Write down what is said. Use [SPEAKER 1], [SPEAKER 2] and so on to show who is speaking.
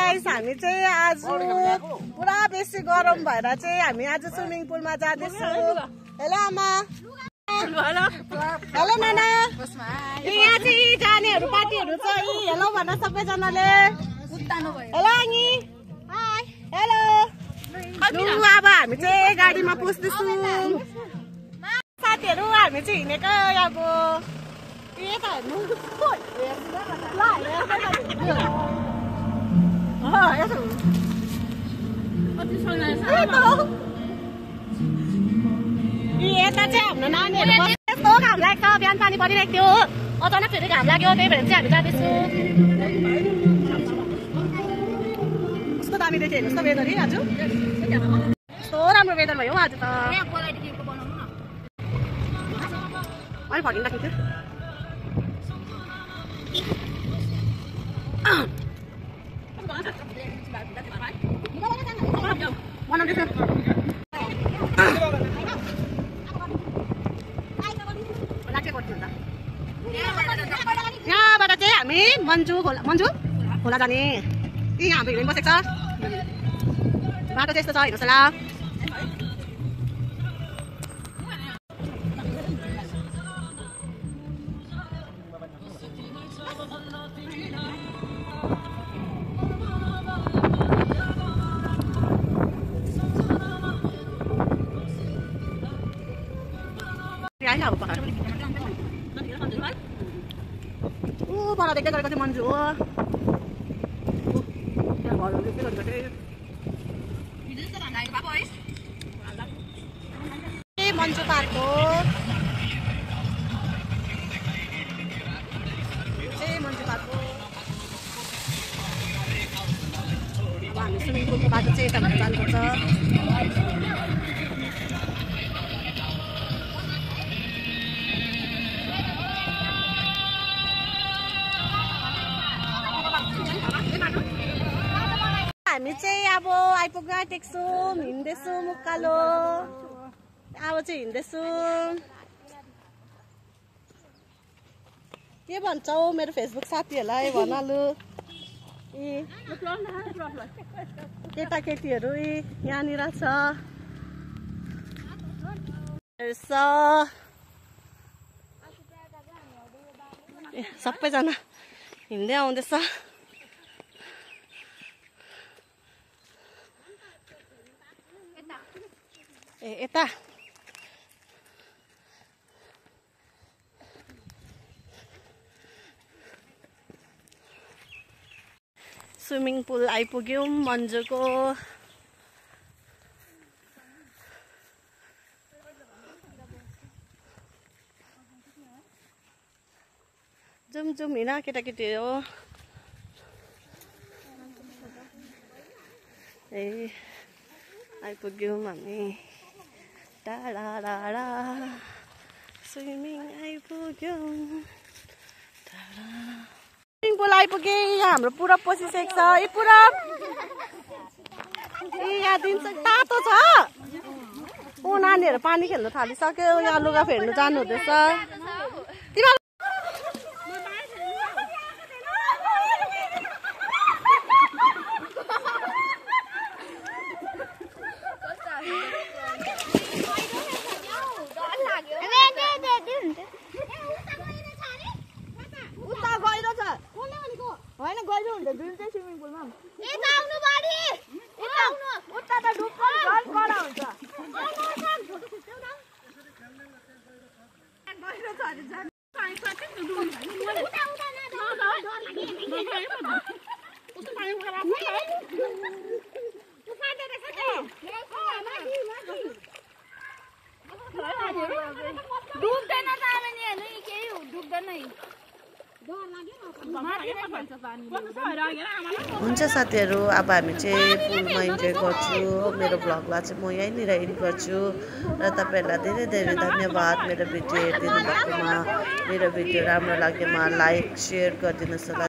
[SPEAKER 1] Guys हामी चाहिँ आज पुरा बेसी गरम भएर चाहिँ हामी आज स्विमिङ पुलमा जाँदैछौँ। हेलो आमा। हेलो नाना। यहाँ चाहिँ जानेहरू पार्टीहरू छ। हेलो भन्न सबैजनाले। हेलो आङी। हेलो। अब हामी चाहिँ गाडीमा पस्दैछौँ साथीहरू। हामी चाहिँ हिँडेको अब यता हेर्नु यता चाहिँ हाम्रो नानीहरू यस्तो घाम लाग्छ। बिहान पानी परिरहेको थियो, अचानक फेरि घाम लाग्यो, त्यही भएर चाहिँ हामी जाँदैछौँ। कस्तो दामी देख्यो हेर्नुहोस् त वेदर आज। कस्तो राम्रो वेदर भयो आज त। अहिले फर्किँदा थियो यहाँबाट चाहिँ हामी मन्जु खोला जाने। यहाँ हाम्रो हिँड्नु बसेको छ। बाटो चाहिँ यस्तो छ हेर्नुहोस् होला। बडा देख्दै गरेको चाहिँ मन्जु हो। मन्जु पार्क हो। मन्जु पार्क हो। हामी स्विमिङ पुलको बाटो चाहिँ यताबाट जानुपर्छ। हामी चाहिँ अब आइपुग्न आँटेको छौँ। हिँड्दैछौँ उकालो। अब चाहिँ हिँड्दैछौँ। के भन्छौ मेरो फेसबुक साथीहरूलाई भनलु। केटाकेटीहरू यहाँनिर छ। सबैजना हिँड्दै आउँदैछ। यता स्विमिङ पुल आइपुग्यौँ मन्जुको। जुम हिँड केटाकेटी हो। आइपुग्यौँ हामी टाढा टाढा स्विमिङ आइपुग्यौँ। स्विमिङ पुल आइपुगे। यहाँ हाम्रो पुरा पसिसकेको छ। पुरा यहाँ दिन चाहिँ तातो छ। नानीहरू पानी खेल्नु थालिसक्यो। यहाँ लुगा फेर्नु जानु हुँदैछ। होइन गइरो हुन्छ दुईटा स्विमिङ पुलमा। यता आउनु बारी। यता आउनु। उता त डुब्छ झन् कडा हुन्छ। गइरो छ अझै झन् पानी कति डुब्नु छ नि। उता उता न डर लाग्यो। उता पानी खराब छ। उता देख्छ के? डुब्दैन त अब नि हेर्नु केही डुब्दैन। हुन्छ साथीहरू, अब हामी चाहिँ पुलमा इन्जोय गर्छु। मेरो भ्लगलाई चाहिँ म यहीँनिर एन्ड गर्छु र तपाईँहरूलाई धेरै धेरै धन्यवाद मेरो भिडियो हेरिदिनु भएकोमा। मेरो भिडियो राम्रो लागेमा लाइक सेयर गरिदिनुहोस् होला।